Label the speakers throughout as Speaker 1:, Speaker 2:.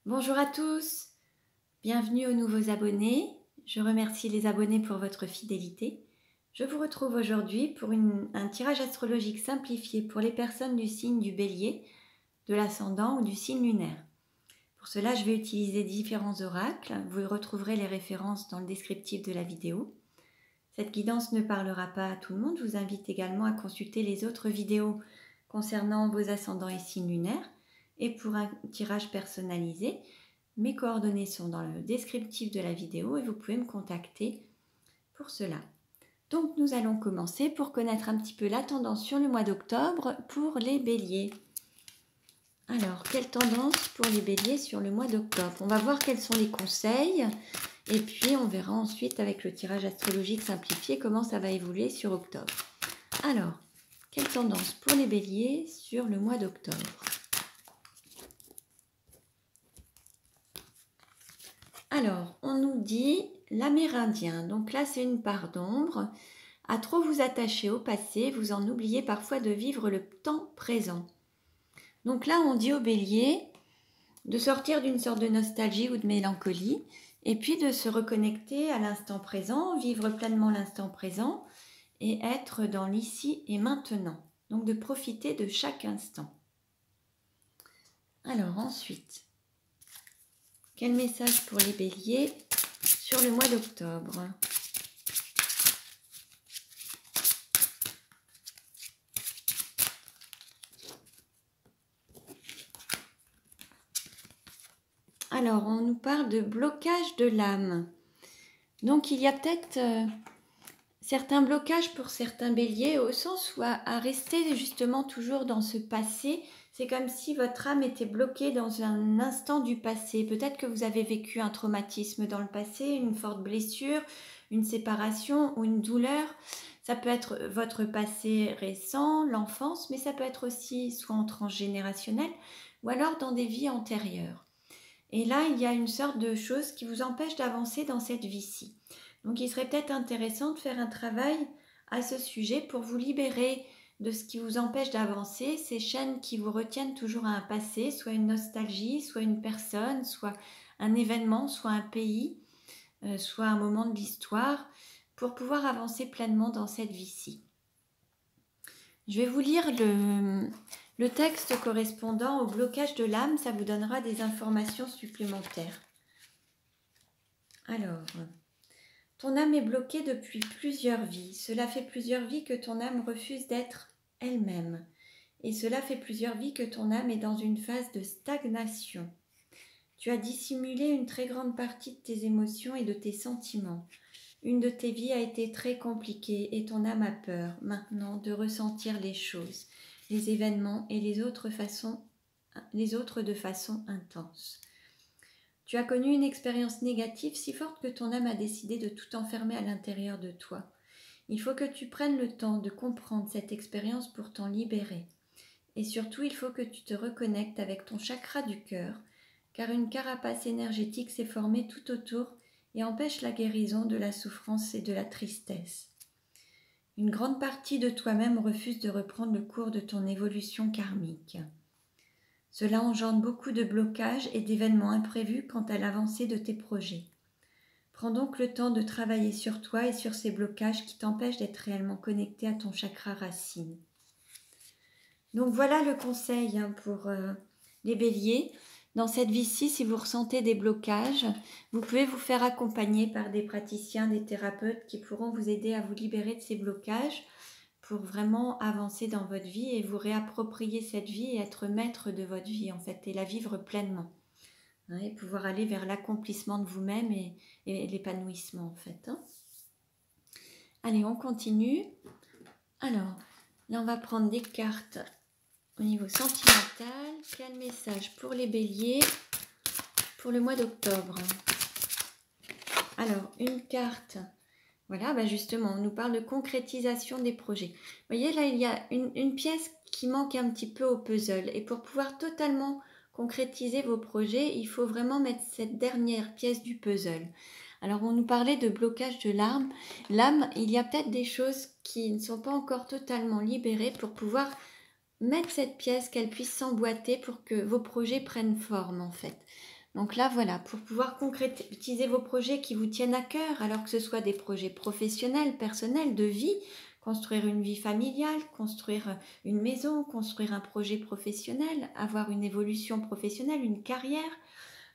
Speaker 1: Bonjour à tous, bienvenue aux nouveaux abonnés. Je remercie les abonnés pour votre fidélité. Je vous retrouve aujourd'hui pour un tirage astrologique simplifié pour les personnes du signe du Bélier, de l'ascendant ou du signe lunaire. Pour cela, je vais utiliser différents oracles. Vous retrouverez les références dans le descriptif de la vidéo. Cette guidance ne parlera pas à tout le monde. Je vous invite également à consulter les autres vidéos concernant vos ascendants et signes lunaires. Et pour un tirage personnalisé, mes coordonnées sont dans le descriptif de la vidéo et vous pouvez me contacter pour cela. Donc nous allons commencer pour connaître un petit peu la tendance sur le mois d'octobre pour les béliers. Alors, quelle tendance pour les béliers sur le mois d'octobre? On va voir quels sont les conseils et puis on verra ensuite avec le tirage astrologique simplifié comment ça va évoluer sur octobre. Alors, quelle tendance pour les béliers sur le mois d'octobre? Alors, on nous dit l'amérindien. Donc là, c'est une part d'ombre. À trop vous attacher au passé, vous en oubliez parfois de vivre le temps présent. Donc là, on dit au bélier de sortir d'une sorte de nostalgie ou de mélancolie et puis de se reconnecter à l'instant présent, vivre pleinement l'instant présent et être dans l'ici et maintenant. Donc de profiter de chaque instant. Alors ensuite, quel message pour les béliers sur le mois d'octobre? Alors, on nous parle de blocage de l'âme. Donc, il y a peut-être certains blocages pour certains béliers au sens où à rester justement toujours dans ce passé, c'est comme si votre âme était bloquée dans un instant du passé. Peut-être que vous avez vécu un traumatisme dans le passé, une forte blessure, une séparation ou une douleur. Ça peut être votre passé récent, l'enfance, mais ça peut être aussi soit en transgénérationnel ou alors dans des vies antérieures. Et là, il y a une sorte de chose qui vous empêche d'avancer dans cette vie-ci. Donc, il serait peut-être intéressant de faire un travail à ce sujet pour vous libérer de ce qui vous empêche d'avancer, ces chaînes qui vous retiennent toujours à un passé, soit une nostalgie, soit une personne, soit un événement, soit un pays, soit un moment de l'histoire, pour pouvoir avancer pleinement dans cette vie-ci. Je vais vous lire le texte correspondant au blocage de l'âme, ça vous donnera des informations supplémentaires. Alors, ton âme est bloquée depuis plusieurs vies. Cela fait plusieurs vies que ton âme refuse d'être elle-même. Et cela fait plusieurs vies que ton âme est dans une phase de stagnation. Tu as dissimulé une très grande partie de tes émotions et de tes sentiments. Une de tes vies a été très compliquée et ton âme a peur maintenant de ressentir les choses, les événements et les autres de façon intense. Tu as connu une expérience négative si forte que ton âme a décidé de tout enfermer à l'intérieur de toi. Il faut que tu prennes le temps de comprendre cette expérience pour t'en libérer. Et surtout, il faut que tu te reconnectes avec ton chakra du cœur, car une carapace énergétique s'est formée tout autour et empêche la guérison de la souffrance et de la tristesse. Une grande partie de toi-même refuse de reprendre le cours de ton évolution karmique. Cela engendre beaucoup de blocages et d'événements imprévus quant à l'avancée de tes projets. Prends donc le temps de travailler sur toi et sur ces blocages qui t'empêchent d'être réellement connecté à ton chakra racine. Donc voilà le conseil pour les béliers. Dans cette vie-ci, si vous ressentez des blocages, vous pouvez vous faire accompagner par des praticiens, des thérapeutes qui pourront vous aider à vous libérer de ces blocages pour vraiment avancer dans votre vie et vous réapproprier cette vie et être maître de votre vie en fait et la vivre pleinement. Hein, et pouvoir aller vers l'accomplissement de vous-même et l'épanouissement en fait. Hein. Allez, on continue. Alors, là on va prendre des cartes au niveau sentimental. Quel message pour les béliers pour le mois d'octobre? Alors, une carte. Voilà, bah justement, on nous parle de concrétisation des projets. Vous voyez, là, il y a une pièce qui manque un petit peu au puzzle. Et pour pouvoir totalement concrétiser vos projets, il faut vraiment mettre cette dernière pièce du puzzle. Alors, on nous parlait de blocage de l'âme. L'âme, il y a peut-être des choses qui ne sont pas encore totalement libérées pour pouvoir mettre cette pièce, qu'elle puisse s'emboîter pour que vos projets prennent forme, en fait. Donc là, voilà, pour pouvoir concrétiser vos projets qui vous tiennent à cœur, alors que ce soit des projets professionnels, personnels, de vie, construire une vie familiale, construire une maison, construire un projet professionnel, avoir une évolution professionnelle, une carrière.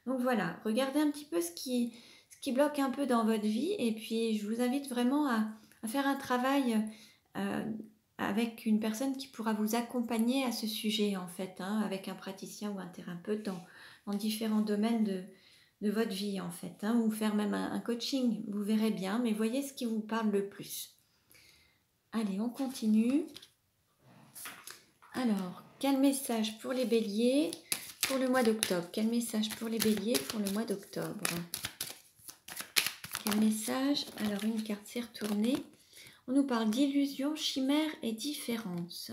Speaker 1: Donc voilà, regardez un petit peu ce qui bloque un peu dans votre vie et puis je vous invite vraiment à faire un travail avec une personne qui pourra vous accompagner à ce sujet en fait, hein, avec un praticien ou un thérapeute dans différents domaines de votre vie en fait, hein, ou faire même un coaching, vous verrez bien, mais voyez ce qui vous parle le plus. Allez, on continue. Alors, quel message pour les béliers pour le mois d'octobre? Quel message pour les béliers pour le mois d'octobre? Quel message? Alors, une carte s'est retournée. On nous parle d'illusions, chimères et différences.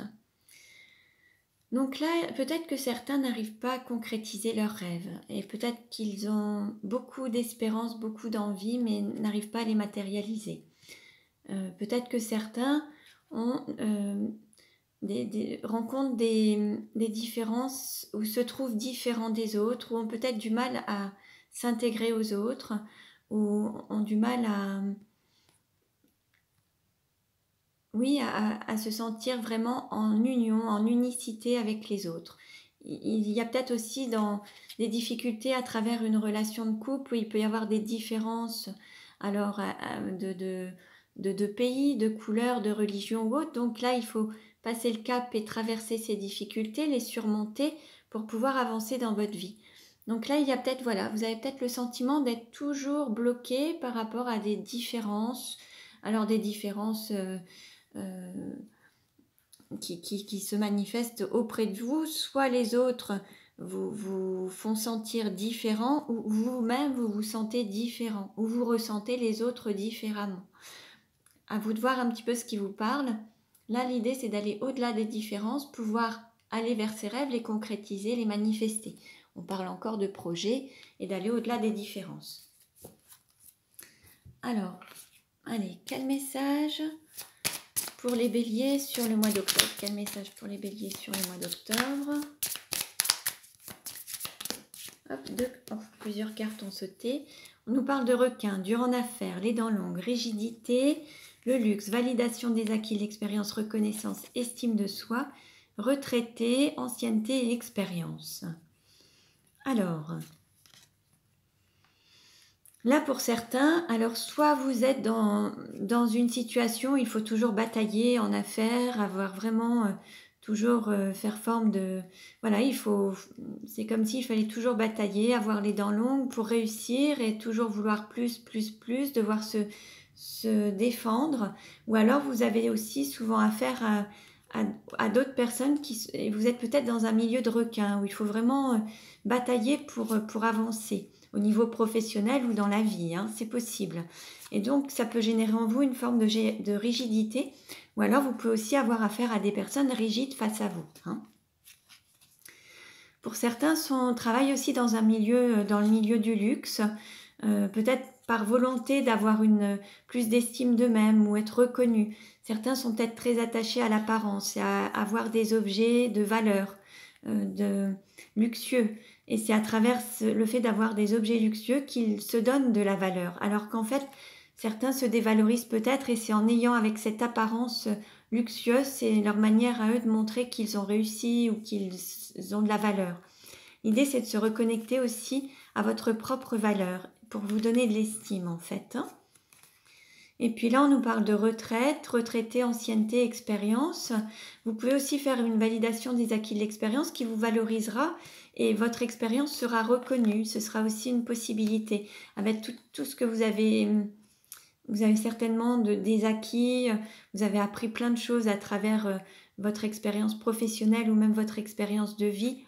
Speaker 1: Donc là, peut-être que certains n'arrivent pas à concrétiser leurs rêves. Et peut-être qu'ils ont beaucoup d'espérance, beaucoup d'envie, mais n'arrivent pas à les matérialiser. Peut-être que certains ont, rencontrent des différences ou se trouvent différents des autres, ou ont peut-être du mal à s'intégrer aux autres, ou ont du mal à se sentir vraiment en union, en unicité avec les autres. Il y a peut-être aussi des difficultés à travers une relation de couple où il peut y avoir des différences alors de pays, de couleurs, de religion ou autre. Donc là, il faut passer le cap et traverser ces difficultés, les surmonter pour pouvoir avancer dans votre vie. Donc là, il y a peut-être, voilà, vous avez peut-être le sentiment d'être toujours bloqué par rapport à des différences. Alors des différences qui se manifestent auprès de vous, soit les autres vous font sentir différent, ou vous-même vous vous sentez différent, ou vous ressentez les autres différemment. À vous de voir un petit peu ce qui vous parle. Là, l'idée, c'est d'aller au-delà des différences, pouvoir aller vers ses rêves, les concrétiser, les manifester. On parle encore de projet et d'aller au-delà des différences. Alors, allez, quel message pour les béliers sur le mois d'octobre? Quel message pour les béliers sur le mois d'octobre? Hop, plusieurs cartes ont sauté. On nous parle de requin, dur en affaires, les dents longues, rigidité, le luxe, validation des acquis, l'expérience, reconnaissance, estime de soi, retraité, ancienneté et expérience. Alors, là pour certains, alors soit vous êtes dans une situation où il faut toujours batailler en affaires, avoir vraiment toujours faire forme de... Voilà, c'est comme s'il fallait toujours batailler, avoir les dents longues pour réussir et toujours vouloir plus, devoir se défendre. Ou alors vous avez aussi souvent affaire à d'autres personnes et vous êtes peut-être dans un milieu de requins où il faut vraiment batailler pour avancer au niveau professionnel ou dans la vie, hein, c'est possible. Et donc, ça peut générer en vous une forme de rigidité, ou alors vous pouvez aussi avoir affaire à des personnes rigides face à vous. Hein. Pour certains, on travaille aussi dans le milieu du luxe, peut-être par volonté d'avoir plus d'estime d'eux-mêmes ou être reconnus. Certains sont peut-être très attachés à l'apparence et à avoir des objets de valeur, luxueux. Et c'est à travers le fait d'avoir des objets luxueux qu'ils se donnent de la valeur. Alors qu'en fait, certains se dévalorisent peut-être et c'est en ayant avec cette apparence luxueuse, c'est leur manière à eux de montrer qu'ils ont réussi ou qu'ils ont de la valeur. L'idée, c'est de se reconnecter aussi à votre propre valeur pour vous donner de l'estime en fait. Hein. Et puis là, on nous parle de retraite, retraité, ancienneté, expérience. Vous pouvez aussi faire une validation des acquis de l'expérience qui vous valorisera et votre expérience sera reconnue. Ce sera aussi une possibilité. Avec tout ce que vous avez certainement des acquis, vous avez appris plein de choses à travers votre expérience professionnelle ou même votre expérience de vie.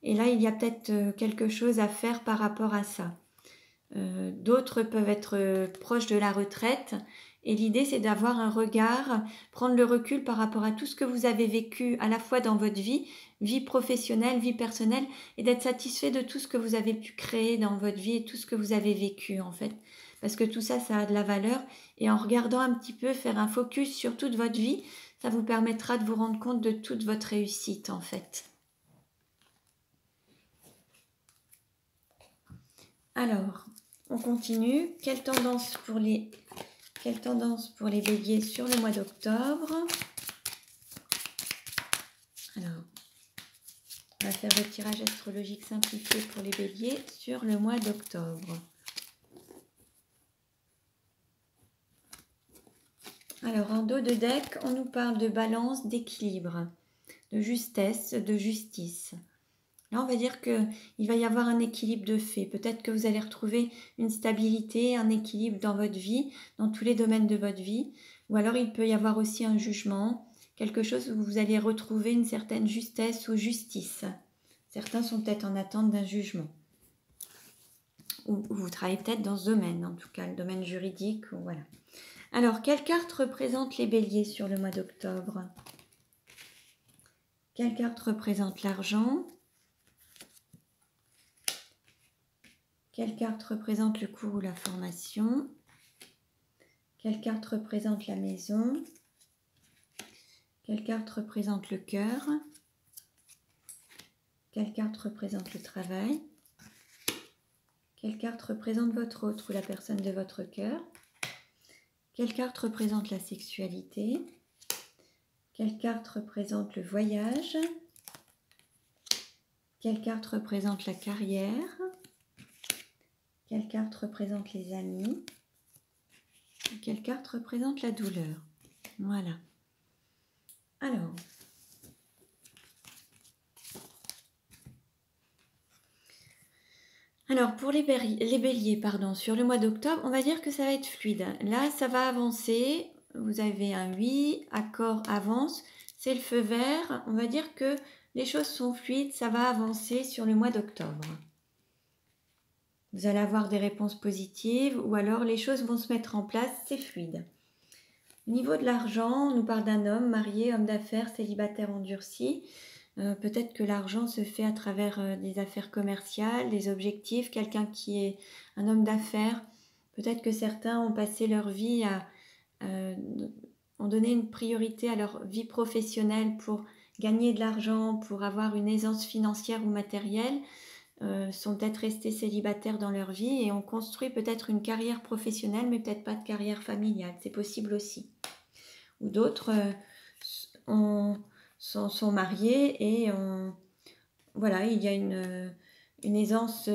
Speaker 1: Et là, il y a peut-être quelque chose à faire par rapport à ça. D'autres peuvent être proches de la retraite et l'idée c'est d'avoir un regard, prendre le recul par rapport à tout ce que vous avez vécu à la fois dans votre vie professionnelle, vie personnelle et d'être satisfait de tout ce que vous avez pu créer dans votre vie et tout ce que vous avez vécu en fait parce que tout ça, ça a de la valeur et en regardant un petit peu, faire un focus sur toute votre vie, ça vous permettra de vous rendre compte de toute votre réussite en fait. Alors, on continue. Quelle tendance pour les béliers sur le mois d'octobre? Alors, on va faire le tirage astrologique simplifié pour les béliers sur le mois d'octobre. Alors, en dos de deck, on nous parle de balance, d'équilibre, de justesse, de justice. Là, on va dire qu'il va y avoir un équilibre de fait. Peut-être que vous allez retrouver une stabilité, un équilibre dans votre vie, dans tous les domaines de votre vie. Ou alors, il peut y avoir aussi un jugement, quelque chose où vous allez retrouver une certaine justesse ou justice. Certains sont peut-être en attente d'un jugement. Ou vous travaillez peut-être dans ce domaine, en tout cas, le domaine juridique. Voilà. Alors, quelle carte représente les béliers sur le mois d'octobre? Quelle carte représente l'argent? Quelle carte représente le cours ou la formation? Quelle carte représente la maison? Quelle carte représente le cœur? Quelle carte représente le travail? Quelle carte représente votre autre ou la personne de votre cœur? Quelle carte représente la sexualité? Quelle carte représente le voyage? Quelle carte représente la carrière? Quelle carte représente les amis? Quelle carte représente la douleur? Voilà. Alors pour les béliers, sur le mois d'octobre, on va dire que ça va être fluide. Là, ça va avancer. Vous avez un oui, accord, avance. C'est le feu vert. On va dire que les choses sont fluides. Ça va avancer sur le mois d'octobre. Vous allez avoir des réponses positives ou alors les choses vont se mettre en place. C'est fluide. Au niveau de l'argent, on nous parle d'un homme marié, homme d'affaires, célibataire endurci. Peut-être que l'argent se fait à travers des affaires commerciales, des objectifs, quelqu'un qui est un homme d'affaires. Peut-être que certains ont passé leur vie ont donné une priorité à leur vie professionnelle pour gagner de l'argent, pour avoir une aisance financière ou matérielle, sont peut-être restés célibataires dans leur vie et ont construit peut-être une carrière professionnelle, mais peut-être pas de carrière familiale. C'est possible aussi. Ou d'autres sont mariés et voilà, il y a une aisance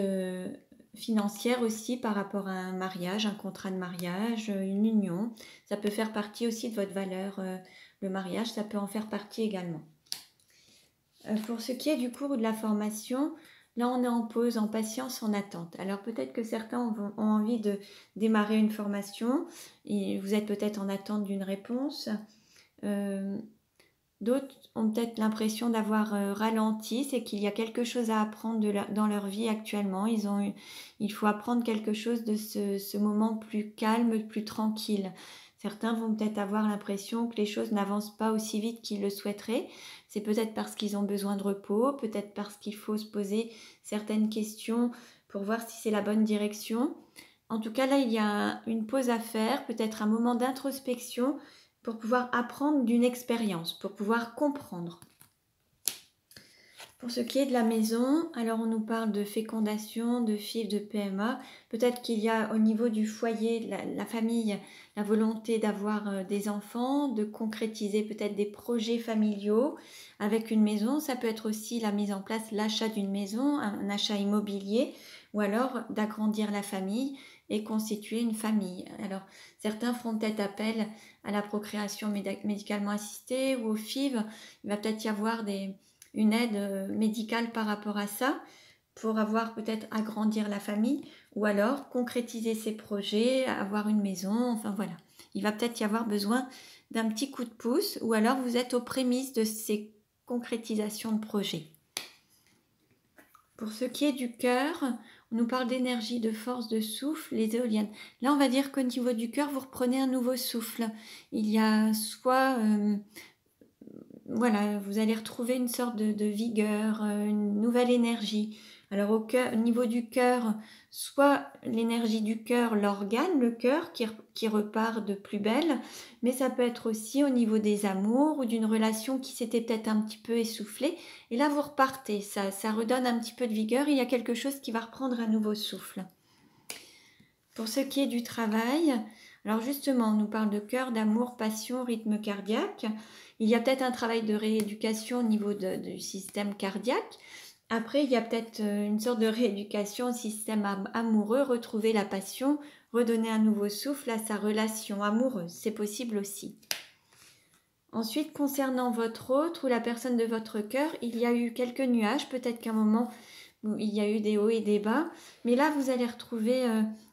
Speaker 1: financière aussi par rapport à un mariage, un contrat de mariage, une union. Ça peut faire partie aussi de votre valeur. Le mariage, ça peut en faire partie également. Pour ce qui est du cours ou de la formation, là on est en pause, en patience, en attente. Alors peut-être que certains ont envie de démarrer une formation et vous êtes peut-être en attente d'une réponse. D'autres ont peut-être l'impression d'avoir ralenti, c'est qu'il y a quelque chose à apprendre dans leur vie actuellement. Il faut apprendre quelque chose de ce moment plus calme, plus tranquille. Certains vont peut-être avoir l'impression que les choses n'avancent pas aussi vite qu'ils le souhaiteraient. C'est peut-être parce qu'ils ont besoin de repos, peut-être parce qu'il faut se poser certaines questions pour voir si c'est la bonne direction. En tout cas, là, il y a une pause à faire, peut-être un moment d'introspection pour pouvoir apprendre d'une expérience, pour pouvoir comprendre. Pour ce qui est de la maison, alors on nous parle de fécondation, de FIV, de PMA. Peut-être qu'il y a au niveau du foyer, la famille, la volonté d'avoir des enfants, de concrétiser peut-être des projets familiaux avec une maison. Ça peut être aussi la mise en place, l'achat d'une maison, un achat immobilier, ou alors d'agrandir la famille et constituer une famille. Alors, certains feront peut-être appel à la procréation médicalement assistée ou au FIV. Il va peut-être y avoir une aide médicale par rapport à ça pour avoir peut-être agrandir la famille ou alors concrétiser ses projets, avoir une maison, enfin voilà. Il va peut-être y avoir besoin d'un petit coup de pouce ou alors vous êtes aux prémices de ces concrétisations de projets. Pour ce qui est du cœur, on nous parle d'énergie, de force, de souffle, les éoliennes. Là, on va dire qu'au niveau du cœur, vous reprenez un nouveau souffle. Il y a soit, voilà, vous allez retrouver une sorte de vigueur, une nouvelle énergie. Alors au niveau du cœur, soit l'énergie du cœur, l'organe, le cœur qui repart de plus belle, mais ça peut être aussi au niveau des amours ou d'une relation qui s'était peut-être un petit peu essoufflée. Et là, vous repartez, ça redonne un petit peu de vigueur, il y a quelque chose qui va reprendre un nouveau souffle. Pour ce qui est du travail, alors justement, on nous parle de cœur, d'amour, passion, rythme cardiaque. Il y a peut-être un travail de rééducation au niveau du système cardiaque. Après, il y a peut-être une sorte de rééducation au système amoureux, retrouver la passion, redonner un nouveau souffle à sa relation amoureuse. C'est possible aussi. Ensuite, concernant votre autre ou la personne de votre cœur, il y a eu quelques nuages. Peut-être qu'à un moment, il y a eu des hauts et des bas. Mais là, vous allez retrouver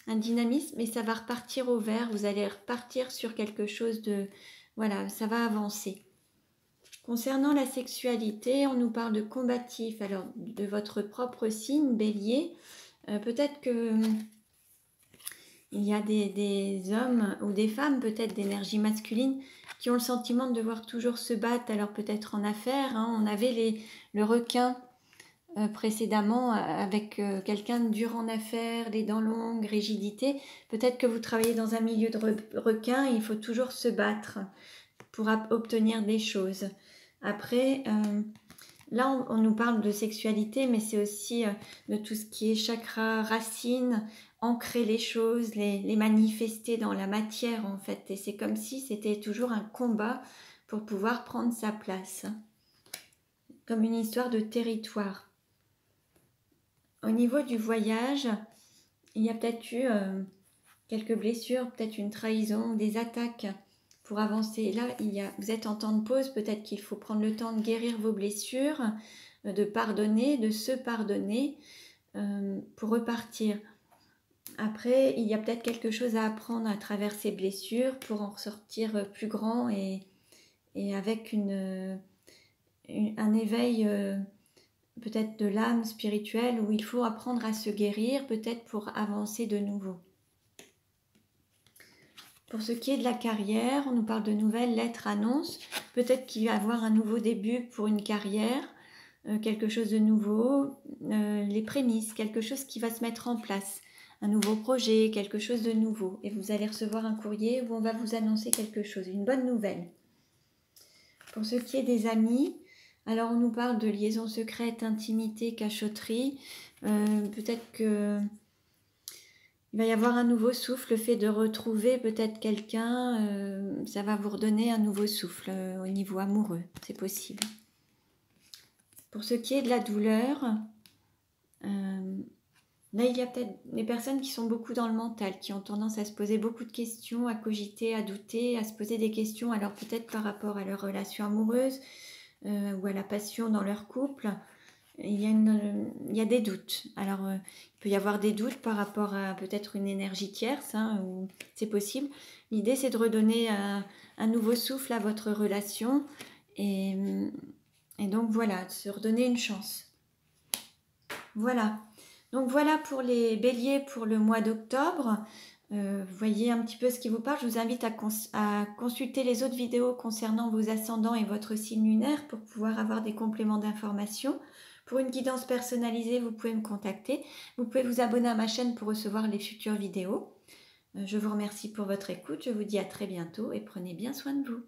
Speaker 1: un dynamisme et ça va repartir au vert. Vous allez repartir sur quelque chose de... Voilà, ça va avancer. Concernant la sexualité, on nous parle de combatif. Alors, de votre propre signe, bélier, peut-être que... il y a des hommes ou des femmes, peut-être d'énergie masculine, qui ont le sentiment de devoir toujours se battre. Alors peut-être en affaires, hein, on avait le requin précédemment avec quelqu'un de dur en affaires, les dents longues, rigidité. Peut-être que vous travaillez dans un milieu de requin et il faut toujours se battre pour obtenir des choses. Après, là on nous parle de sexualité, mais c'est aussi de tout ce qui est chakra, racines, ancrer les choses, les manifester dans la matière en fait. Et c'est comme si c'était toujours un combat pour pouvoir prendre sa place. Comme une histoire de territoire. Au niveau du voyage, il y a peut-être eu quelques blessures, peut-être une trahison, des attaques pour avancer. Là, vous êtes en temps de pause, peut-être qu'il faut prendre le temps de guérir vos blessures, de pardonner, de se pardonner pour repartir. Après, il y a peut-être quelque chose à apprendre à travers ces blessures pour en ressortir plus grand et avec un éveil peut-être de l'âme spirituelle où il faut apprendre à se guérir, peut-être pour avancer de nouveau. Pour ce qui est de la carrière, on nous parle de nouvelles lettres annonces. Peut-être qu'il va y avoir un nouveau début pour une carrière, quelque chose de nouveau, les prémices, quelque chose qui va se mettre en place. Un nouveau projet, quelque chose de nouveau. Et vous allez recevoir un courrier où on va vous annoncer quelque chose, une bonne nouvelle. Pour ce qui est des amis, alors on nous parle de liaison secrète, intimité, cachotterie. Peut-être que il va y avoir un nouveau souffle, le fait de retrouver peut-être quelqu'un, ça va vous redonner un nouveau souffle au niveau amoureux, c'est possible. Pour ce qui est de la douleur, là il y a peut-être des personnes qui sont beaucoup dans le mental, qui ont tendance à se poser beaucoup de questions, à cogiter, à douter, à se poser des questions, alors peut-être par rapport à leur relation amoureuse ou à la passion dans leur couple. Il y a des doutes. Alors, il peut y avoir des doutes par rapport à peut-être une énergie tierce, hein, ou c'est possible. L'idée, c'est de redonner un nouveau souffle à votre relation et donc voilà, de se redonner une chance. Voilà. Donc voilà pour les béliers pour le mois d'octobre. Vous voyez un petit peu ce qui vous parle. Je vous invite à consulter les autres vidéos concernant vos ascendants et votre signe lunaire pour pouvoir avoir des compléments d'informations. Pour une guidance personnalisée, vous pouvez me contacter. Vous pouvez vous abonner à ma chaîne pour recevoir les futures vidéos. Je vous remercie pour votre écoute. Je vous dis à très bientôt et prenez bien soin de vous.